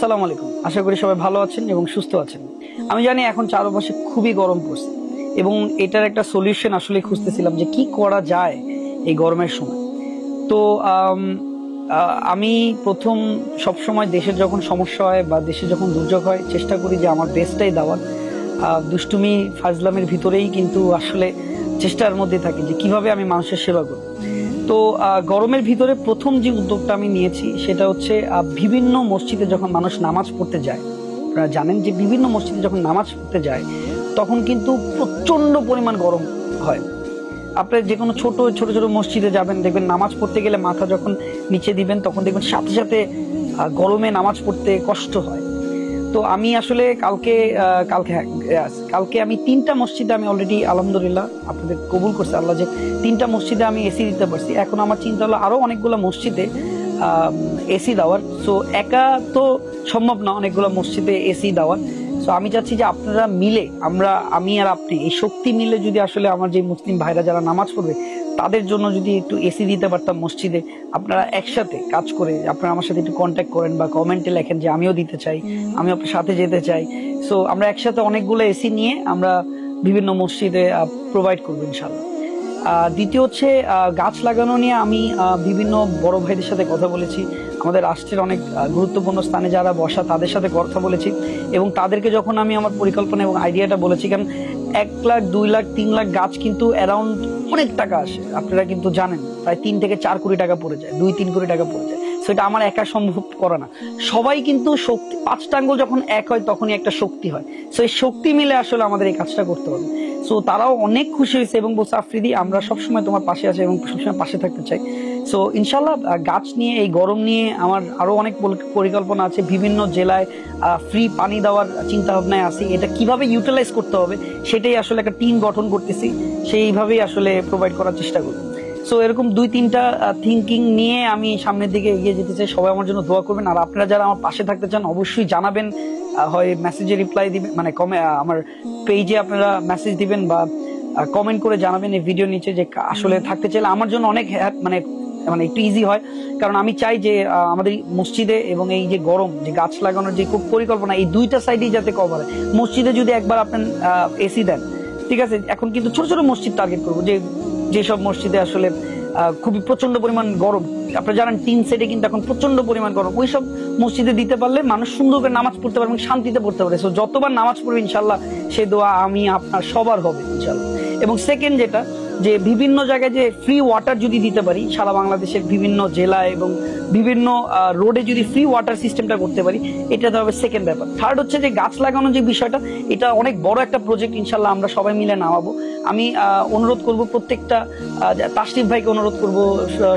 আসসালামু আলাইকুম। আশা করি সবাই ভালো আছেন এবং সুস্থ আছেন। আমি জানি এখন চারপাশে খুবই গরম পড়ছে এবং এটার একটা সলিউশন আসলে খুঁজতেছিলাম যে কি করা যায় এই গরমের সময়। তো আমি প্রথম সবসময় দেশের যখন সমস্যা হয় বা দেশে যখন দুর্যোগ হয় চেষ্টা করি যে আমার বেস্টটাই দেওয়ার। দুষ্টুমি ফাজলামের ভিতরেই কিন্তু আসলে চেষ্টার মধ্যে থাকি যে কিভাবে আমি মানুষের সেবা করব। তো গরমের ভিতরে প্রথম যে উদ্যোগটা আমি নিয়েছি সেটা হচ্ছে বিভিন্ন মসজিদে যখন মানুষ নামাজ পড়তে যায়, আপনারা জানেন যে বিভিন্ন মসজিদে যখন নামাজ পড়তে যায় তখন কিন্তু প্রচন্ড পরিমাণ গরম হয়। আপনি যে কোনো ছোট ছোট ছোট মসজিদে যাবেন, দেখবেন নামাজ পড়তে গেলে মাথা যখন নিচে দিবেন তখন দেখবেন সাথে সাথে গরমে নামাজ পড়তে কষ্ট হয়। তো আমি আসলে কালকে আমি 3টা মসজিদে আমি অলরেডি আলহামদুলিল্লাহ আপনাদের কবুল করছে আল্লাহ যে 3টা মসজিদে আমি এসি দিতে পারছি। এখন আমার চিন্তা হলো আরো অনেকগুলো মসজিদে এসি দেওয়ার। সো একা তো সম্ভব না অনেকগুলো মসজিদে এসি দেওয়ার। সো আমি চাচ্ছি যে আপনারা মিলে আমি আর আপনি এই শক্তি মিলে যদি আসলে আমার যে মুসলিম ভাইরা যারা নামাজ পড়বে তাদের জন্য যদি একটু এসি দিতে পারতাম মসজিদে, আপনারা একসাথে কাজ করে আপনারা আমার সাথে একটু কন্ট্যাক্ট করেন বা কমেন্টে লেখেন যে আমিও দিতে চাই, আমি আপনার সাথে যেতে চাই। সো আমরা একসাথে অনেকগুলো এসি নিয়ে আমরা বিভিন্ন মসজিদে প্রোভাইড করবো ইনশাল্লাহ। দ্বিতীয় হচ্ছে গাছ লাগানো নিয়ে আমি বিভিন্ন বড় ভাইদের সাথে কথা বলেছি। আমাদের রাষ্ট্রের অনেক গুরুত্বপূর্ণ স্থানে যারা বসা তাদের সাথে কথা বলেছি এবং তাদেরকে যখন আমি আমার পরিকল্পনা এবং আইডিয়াটা বলেছি, কারণ 1 লাখ 2 লাখ 3 লাখ গাছ কিন্তু অ্যারাউন্ড অনেক টাকা আসে, আপনারা কিন্তু জানেন প্রায় 3 থেকে 4 কোটি টাকা পড়ে যায়, 2-3 কোটি টাকা পড়ে যায়। সেটা আমার একা সম্ভব করা না। সবাই কিন্তু শক্তি, 5টা আঙ্গুল যখন এক হয় তখনই একটা শক্তি হয়। সো এই শক্তি মিলে আসলে আমাদের এই কাজটা করতে হবে। সো তারাও অনেক খুশি হয়েছে এবং বলছে আফ্রিদি আমরা সবসময় তোমার পাশে আছি এবং সবসময় পাশে থাকতে চাই। সো ইনশাল্লাহ গাছ নিয়ে এই গরম নিয়ে আমার আরো অনেক পরিকল্পনা আছে। বিভিন্ন জেলায় ফ্রি পানি দেওয়ার চিন্তা ভাবনায় আছি। এটা কিভাবে ইউটিলাইজ করতে হবে সেটাই আসলে একটা টিম গঠন করতেছি, সেইভাবেই আসলে প্রোভাইড করার চেষ্টা করব। সো এরকম 2-3টা থিঙ্কিং নিয়ে আমি সামনের দিকে এগিয়ে যেতে চাই। সবাই আমার জন্য দোয়া করবেন আর আপনারা যারা আমার পাশে থাকতে চান অবশ্যই জানাবেন, হয় মেসেজে রিপ্লাই দিবেন, মানে আমার পেজে আপনারা মেসেজ দিবেন বা কমেন্ট করে জানাবেন এই ভিডিও নিচে যে আসলে থাকতে চাইলে আমার জন্য অনেক মানে একটু ইজি হয়। কারণ আমি চাই যে আমাদের মসজিদে এবং এই যে গরম যে গাছ লাগানোর যে খুব পরিকল্পনা এই 2টা সাইডেই যাতে কভার হয়। মসজিদে যদি একবার আপনার এসি দেন ঠিক আছে, এখন কিন্তু ছোট ছোট মসজিদ টার্গেট করবো যেসব মসজিদে আসলে খুবই প্রচন্ড পরিমাণ গরম, আপনারা জানেন 3 সেটে কিন্তু এখন প্রচন্ড পরিমাণ গরম, ওই সব মসজিদে দিতে পারলে মানুষ সুন্দর করে নামাজ পড়তে পারে এবং শান্তিতে পড়তে পারে। সো যতবার নামাজ পড়বে ইনশাল্লাহ সেই দোয়া আমি আপনার সবার হবে ইনশাল্লাহ। এবং সেকেন্ড যেটা যে বিভিন্ন জায়গায় যে ফ্রি ওয়াটার যদি দিতে পারি সারা বাংলাদেশের বিভিন্ন জেলায় এবং বিভিন্ন রোডে যদি ফ্রি ওয়াটার সিস্টেমটা করতে পারি এটা তো হবে সেকেন্ড ব্যাপার। থার্ড হচ্ছে যে গাছ লাগানো যে বিষয়টা, এটা অনেক বড় একটা প্রজেক্ট, ইনশাল্লাহ আমরা সবাই মিলে নামাবো। আমি অনুরোধ করব প্রত্যেকটা তাশরিফ ভাইকে অনুরোধ করব,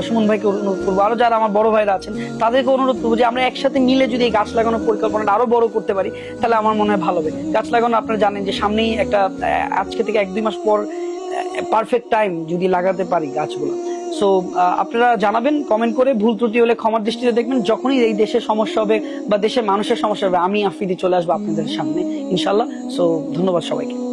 সুমন ভাইকে অনুরোধ করবো, আরো যারা আমার বড় ভাইরা আছেন তাদেরকে অনুরোধ করবো যে আমরা একসাথে মিলে যদি এই গাছ লাগানোর পরিকল্পনাটা আরো বড় করতে পারি তাহলে আমার মনে হয় ভালো হবে। গাছ লাগানো আপনারা জানেন যে সামনেই একটা আজকে থেকে 1-2 মাস পর পারফেক্ট টাইম যদি লাগাতে পারি গাছগুলো। সো আপনারা জানাবেন কমেন্ট করে, ভুল ত্রুটি হলে ক্ষমার দৃষ্টিতে দেখবেন। যখনই এই দেশের সমস্যা হবে বা দেশের মানুষের সমস্যা হবে আমি আফ্রিদি চলে আসবো আপনাদের সামনে ইনশাল্লাহ। সো ধন্যবাদ সবাইকে।